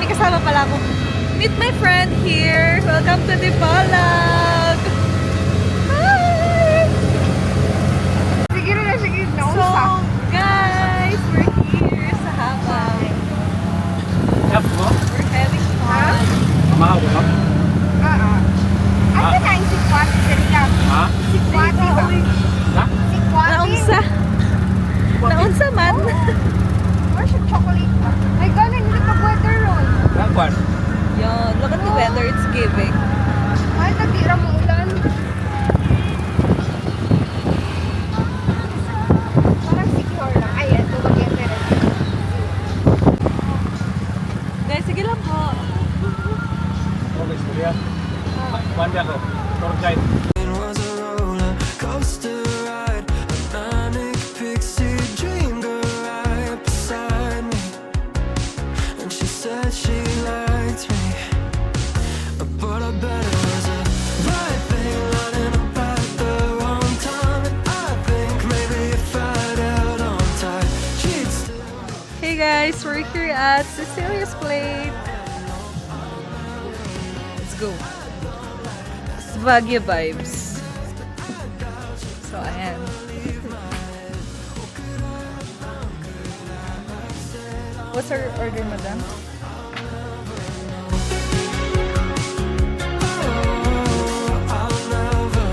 may kasama pala ako. Meet my friend here. Welcome to the vlog. Hi! Sige na, sige na. So, guys, we're here sa Habang. We're having fun. Ano na yung sikwati dali ka? Sikwati ba? Sikwati? Naunsa. Naunsa man. Or siya chocolate ba? Ay, gano'n, hindi pa weather roll. Yon, look at the weather. It's giving. Ay, nagtira mo ulan. Parang secure lang. Ay, ito, mag-enter. Guys, sige lang po. It was a roller coaster ride, a manic pixie dream girl right beside me, and she said she liked me, but I bet it was a right thing lining up at the wrong time, and I think maybe if I'd held on tight, she'd still. Hey guys, we're here at Cecilia's Plate. Let's go. Baguio vibes. So, ayan. What's our order, madam? I'll never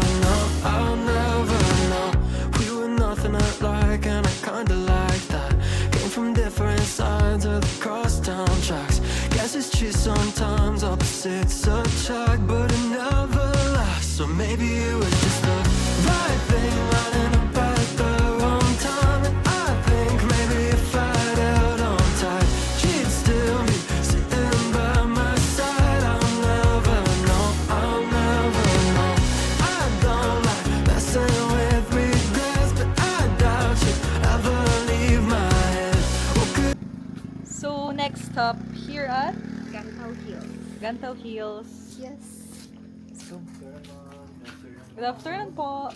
know. We were nothing alike, and I kinda like that. Came from different sides of the crosstown tracks. Guess it's true sometimes opposites attract, but it never lasts. So maybe it was just the right thing lining up at the wrong time, and I think maybe if I'd held on tight, she'd still be sitting by my side. I'll never know. I don't like messing with regrets, but I doubt you ever leave my head. So, next stop here at Gantaw Hills. Gantaw Hills. Yes. Let's go. Good afternoon po.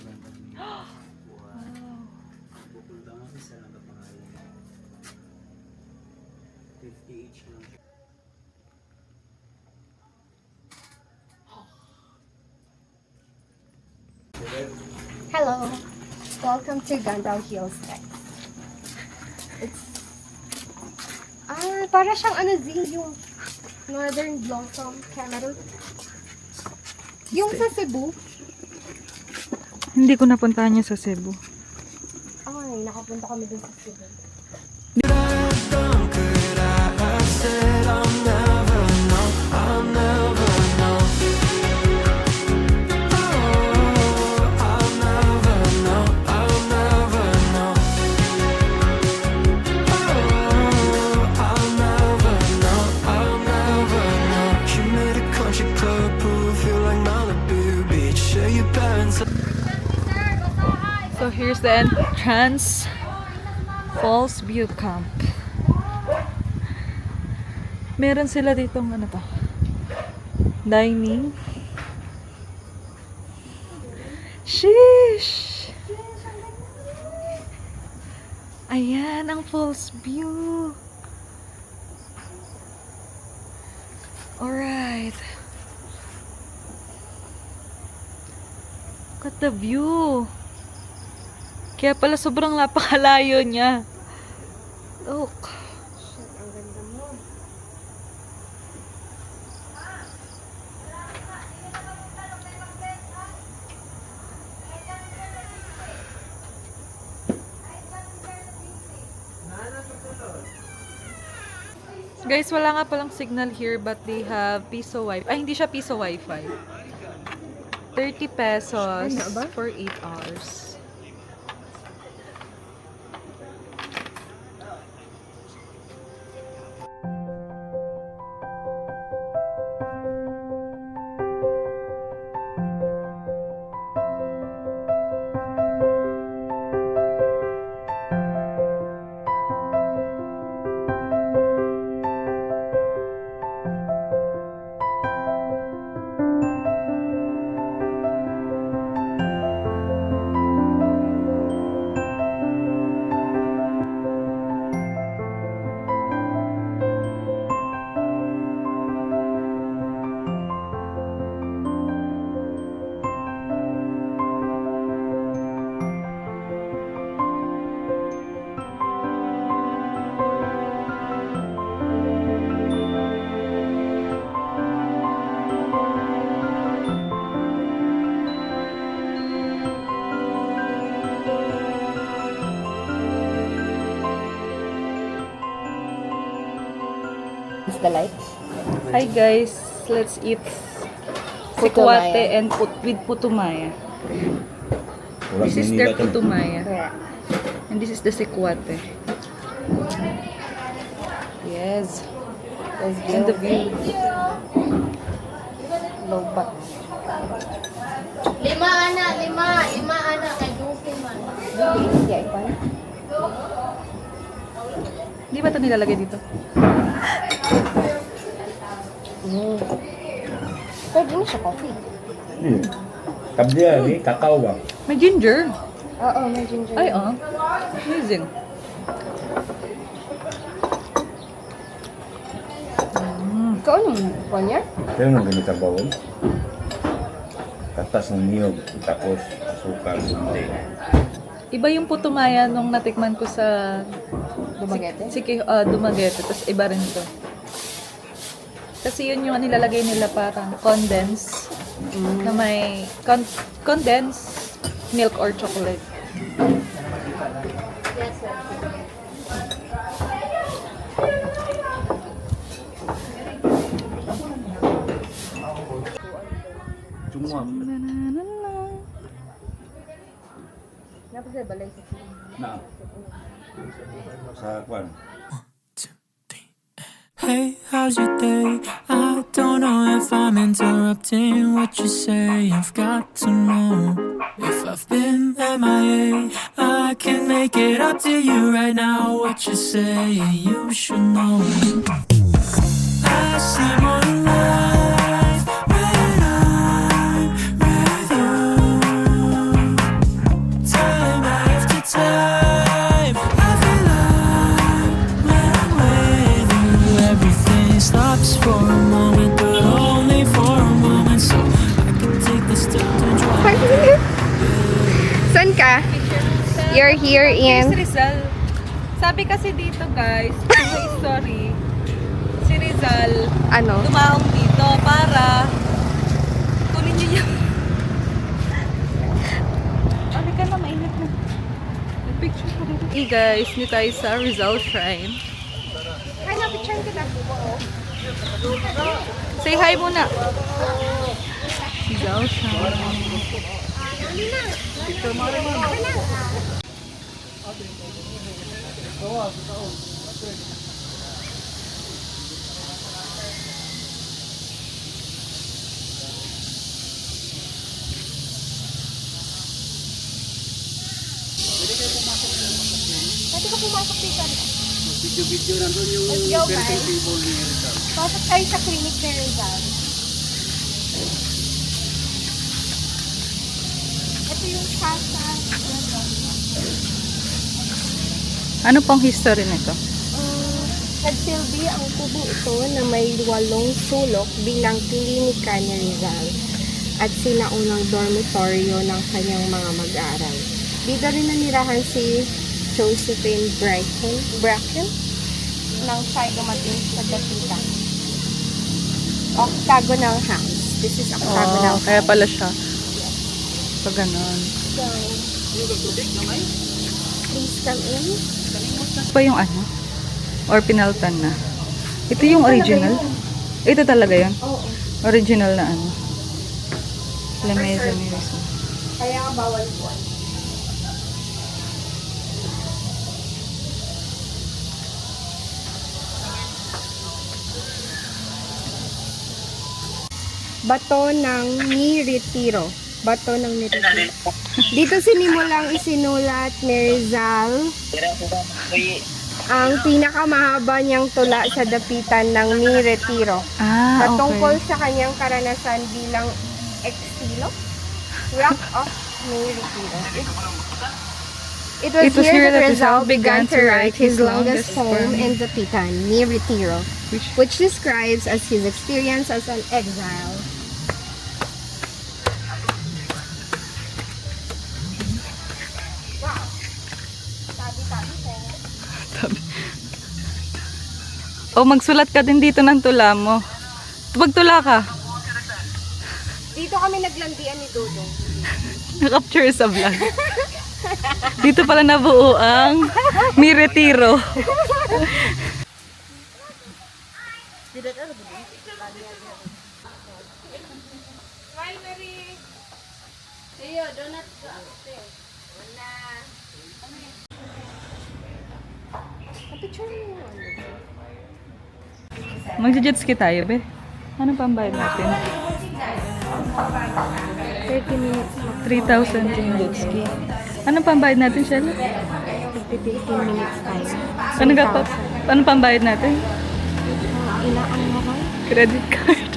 Hello. Welcome to Gantaw Hills, guys. It's... para siyang ano din yung Northern Blossom Cameroon. Yung sa Cebu. Hindi ko napuntahan niya sa Cebu. Ay, nakapunta kami dun sa Cebu. Could I have said I'll never know? I'll never know. Oh, I'll never know. I'll never know. Oh, I'll never know. I'll never know. You made a country club pool feel like Malibu Beach. Share your parents. So, here's the entrance. Falls View Camp. Meron sila ditong ano to? Dining. Sheesh! Ayan ang Falls View. Alright. Look at the view. Kaya pala sobrang napakalayo niya. Look. Shit, ang ganda mo. Guys, wala nga palang signal here but they have Piso Wi-Fi. Ay, hindi siya Piso Wi-Fi. 30 pesos Ano ba? for 8 hours. It's the light. Hi guys, let's eat Putumaya. sikwate and with putumaya. Oras This is Manila their to. putumaya. Correct. And this is the sikwate. Yes. Let's And the view. Low back. Lima ana kay Duki man. Yeah, ipan. Di ba ito nilalagay dito? Pwede na siya coffee. Kabdiya ni kakao ba? May ginger. Oo, may ginger. Ay, oh. Amazing. Ikaw anong panya? Pero nang ganito ang bawal. Katas ng niyog, tapos asukal, bunte. Iba yung putumaya nung natikman ko sa Dumaguete? Dumaguete. Tapos iba rin to. Kasi yun yung nilalagay nila parang condense. Na may condensed milk or chocolate. Yes, sir. Chungwa. Napag sa balay sa Na. Sa kwan. Hey, how's your day? I don't know if I'm interrupting what you say. I've got to know if I've been MIA. I can make it up to you right now. What you say, you should know. I see more life when I'm with you. Time after time, I feel like when I'm with you, everything stops for a moment, but only for a moment. So I can take this step to drive. Saan ka? You're here Si in... Rizal. Sabi kasi dito guys, sa history, si Rizal Ano? dumaong dito para kunin niyo yung... Ano ka na, mainit na. Picture ko dito. Hey guys, dito tayo sa Rizal Shrine. Ay, napicture kita. Say hi muna. Rizal Shrine. Picture mo rin muna. Pwede ka pumasok dito. Video nandun yung birthday table ni Rizal. Pasok tayo sa clinic ni Rizal. Ito yung casa. Ano pong history nito? Nagsilbi ang tubo ito na may 8 sulok bilang klinika ni Rizal at sinaunang dormitoryo ng kanyang mga mag-aaral. Dito rin nanirahan si Josephine Bracken nang siya dumating sa Dapitan. Octagonal house. This is octagonal house. Kaya pala siya. So, ganon. So, please come in. Ito pa yung ano? Or pinaltan na? Ito yung original? Ito talaga yun? Oo. Original na ano? Lamesa Mesa. Kaya bawal po. Bato ng Ni Retiro. Bato ng Ni Retiro. Dito sinimulang isinulat ni Rizal ang pinakamahaba niyang tula sa dapitan ng Ni Retiro. Patungkol sa kanyang karanasan bilang eksilo, rock of Ni Retiro. It was here that Rizal began to write his longest poem in Dapitan, Ni Retiro, which describes as his experience as an exile. O, magsulat ka din dito ng tula mo. Magtula ka. Dito kami naglandian ni Dodong. Na-capture sa vlog. Dito pala nabuo ang Mi Retiro. Smile, Mary. Iyo, donut ka. Wala. Picture mo yun. Magja-jet ski tayo, be. Ano pang bayad natin? 30 minutes. 3,000 yung jet ski. Ano pang bayad natin, Shell? 15 minutes tayo. Ano ka pa? Ano pang bayad natin? Inaang mo ko? Credit card.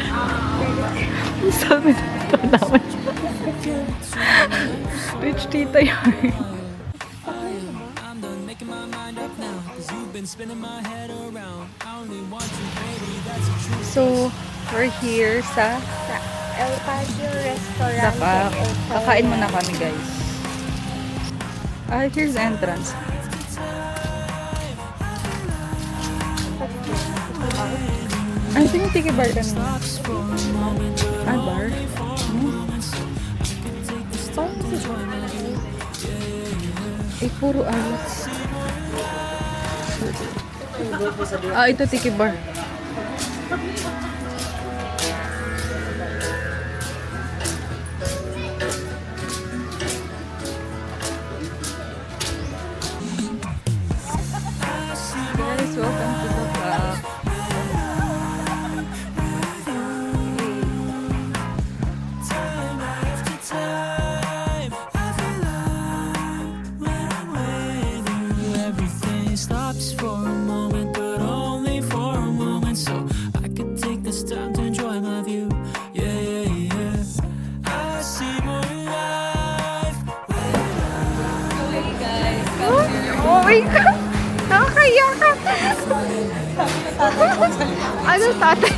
Sabi na ito naman. Rich tita yun. I'm done making my mind up now, 'cause you've been spinning my head around. I only want you, baby, that's the truth. So, we're here sa Sa El Patio Restaurant. Dapak. Kakain muna kami, guys. Ah, here's the entrance. Ano yung tiki bar kanina? Ah, bar? Eh, puro alas. Ah, ito tiki bar. Guys, welcome to the park. Everything stops for a moment, but only for a moment. So I could take this time to enjoy my view. Yeah, yeah, yeah. I see more life. Oh my God! Nakakaya ka! Ano tatay?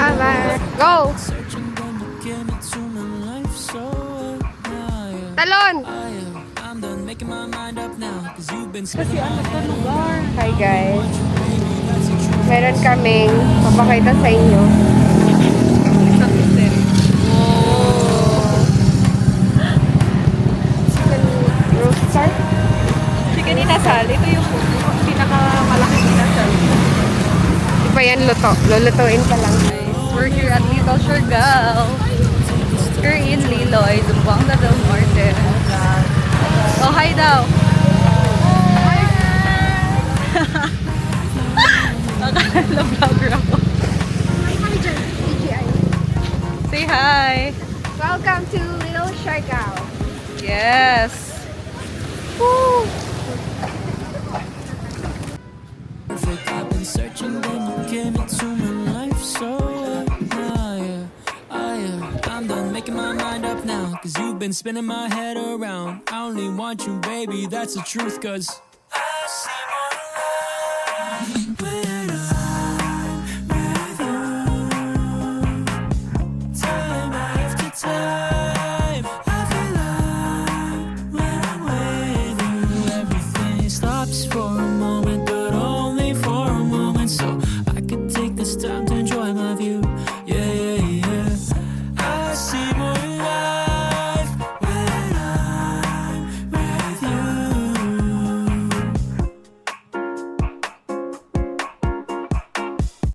Aba, go! Searching, then you came into my life. So now, yeah, Talon! I'm done making my mind up now, 'cause you've been spinning Hi guys. Meron kaming papakita sa inyo. Chicken roast start. Chicken inasal. Ito yung pinakamalaking inasal. Di pa yan luto. Lulutuin pa lang. We're here at Little Siargao. We're in Liloy, Zamboanga del Norte. Oh, hi daw. Akala vlogger ako. Say hi. Welcome to Little Siargao. Yes. Woo. perfect. I've been searching, then you came into my life. So now, yeah, I'm done making my mind up now, 'cause you've been spinning my head around. I only want you, baby, that's the truth. 'Cause I see more life when I'm with you. Time after time, I feel like when I'm with you, everything stops for a moment, but only for a moment. So I could take this time to enjoy my view. Yeah, yeah.